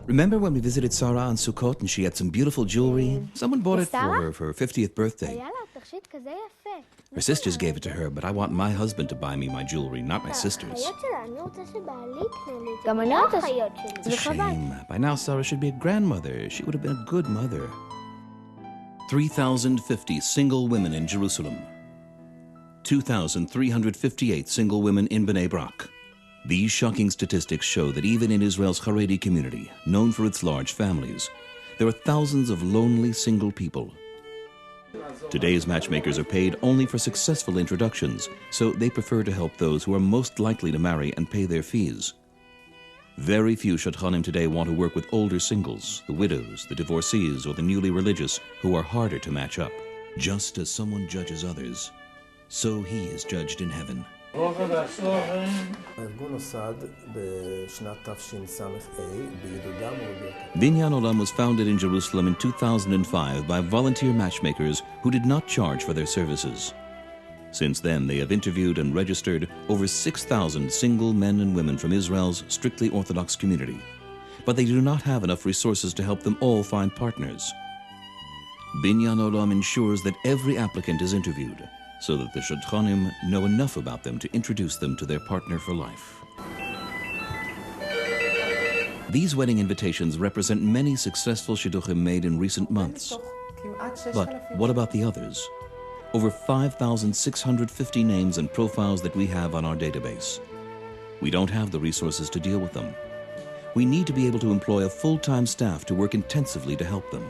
Remember when we visited Sarah on Sukkot and she had some beautiful jewelry? Someone bought it for her for her 50th birthday. Her sisters gave it to her, but I want my husband to buy me my jewelry, not my sisters. It's a shame. By now Sarah should be a grandmother. She would have been a good mother. 3,050 single women in Jerusalem. 2,358 single women in Bnei Brak. These shocking statistics show that even in Israel's Haredi community, known for its large families, there are thousands of lonely single people. Today's matchmakers are paid only for successful introductions, so they prefer to help those who are most likely to marry and pay their fees. Very few shadchanim today want to work with older singles, the widows, the divorcees, or the newly religious, who are harder to match up. Just as someone judges others, so he is judged in heaven. Binyan Olam was founded in Jerusalem in 2005 by volunteer matchmakers who did not charge for their services. Since then, they have interviewed and registered over 6,000 single men and women from Israel's strictly Orthodox community. But they do not have enough resources to help them all find partners. Binyan Olam ensures that every applicant is interviewed, so that the shadchanim know enough about them to introduce them to their partner for life. These wedding invitations represent many successful shidduchim made in recent months. But what about the others? Over 5,650 names and profiles that we have on our database. We don't have the resources to deal with them. We need to be able to employ a full-time staff to work intensively to help them.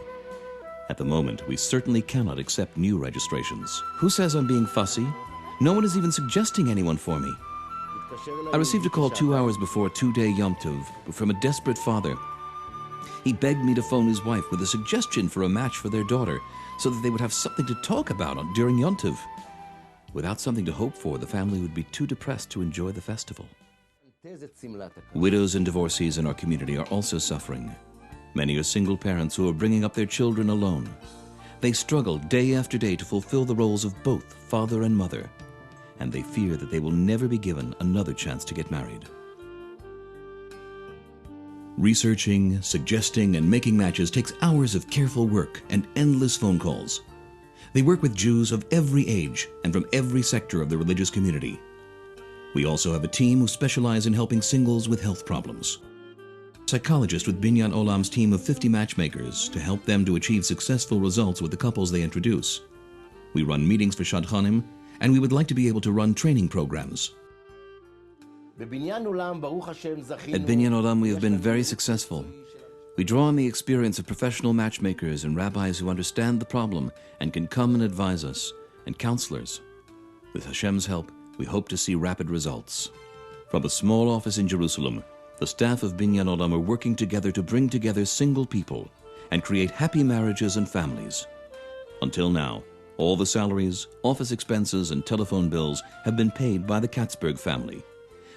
At the moment, we certainly cannot accept new registrations. Who says I'm being fussy? No one is even suggesting anyone for me. I received a call 2 hours before a 2-day Yom Tov from a desperate father. He begged me to phone his wife with a suggestion for a match for their daughter so that they would have something to talk about during Yom Tov. Without something to hope for, the family would be too depressed to enjoy the festival. Widows and divorcees in our community are also suffering. Many are single parents who are bringing up their children alone. They struggle day after day to fulfill the roles of both father and mother, and they fear that they will never be given another chance to get married. Researching, suggesting, and making matches takes hours of careful work and endless phone calls. They work with Jews of every age and from every sector of the religious community. We also have a team who specialize in helping singles with health problems. Psychologist with Binyan Olam's team of 50 matchmakers to help them to achieve successful results with the couples they introduce. We run meetings for shadchanim, and we would like to be able to run training programs. At Binyan Olam, we have been very successful. We draw on the experience of professional matchmakers and rabbis who understand the problem and can come and advise us, and counselors. With Hashem's help, we hope to see rapid results. From a small office in Jerusalem, the staff of Binyan Olam are working together to bring together single people and create happy marriages and families. Until now, all the salaries, office expenses, and telephone bills have been paid by the Katzberg family.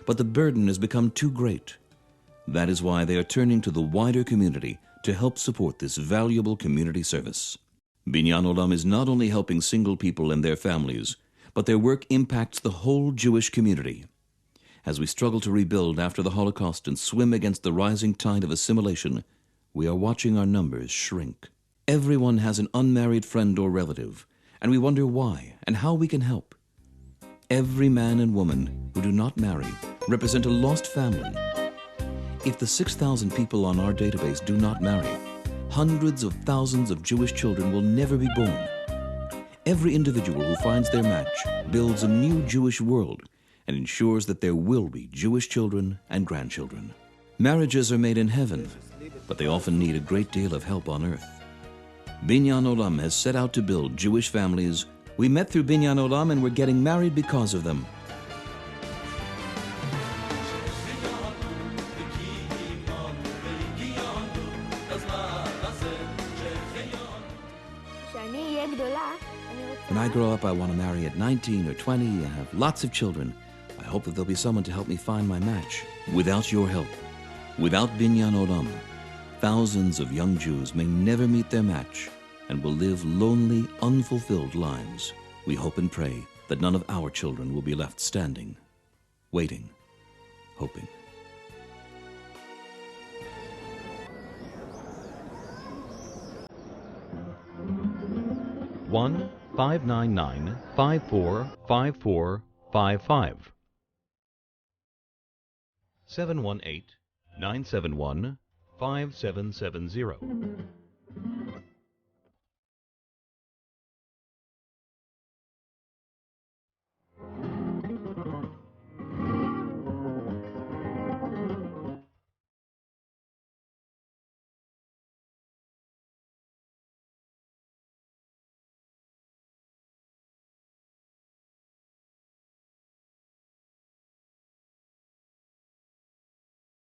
But the burden has become too great. That is why they are turning to the wider community to help support this valuable community service. Binyan Olam is not only helping single people and their families, but their work impacts the whole Jewish community. As we struggle to rebuild after the Holocaust and swim against the rising tide of assimilation, we are watching our numbers shrink. Everyone has an unmarried friend or relative, and we wonder why and how we can help. Every man and woman who do not marry represent a lost family. If the 6,000 people on our database do not marry, hundreds of thousands of Jewish children will never be born. Every individual who finds their match builds a new Jewish world and ensures that there will be Jewish children and grandchildren. Marriages are made in heaven, but they often need a great deal of help on earth. Binyan Olam has set out to build Jewish families. We met through Binyan Olam and we're getting married because of them. When I grow up, I want to marry at 19 or 20 and have lots of children. I hope that there'll be someone to help me find my match. Without your help, without Binyan Olam, thousands of young Jews may never meet their match and will live lonely, unfulfilled lives. We hope and pray that none of our children will be left standing, waiting, hoping. 1-599-545455. 718-971-5770.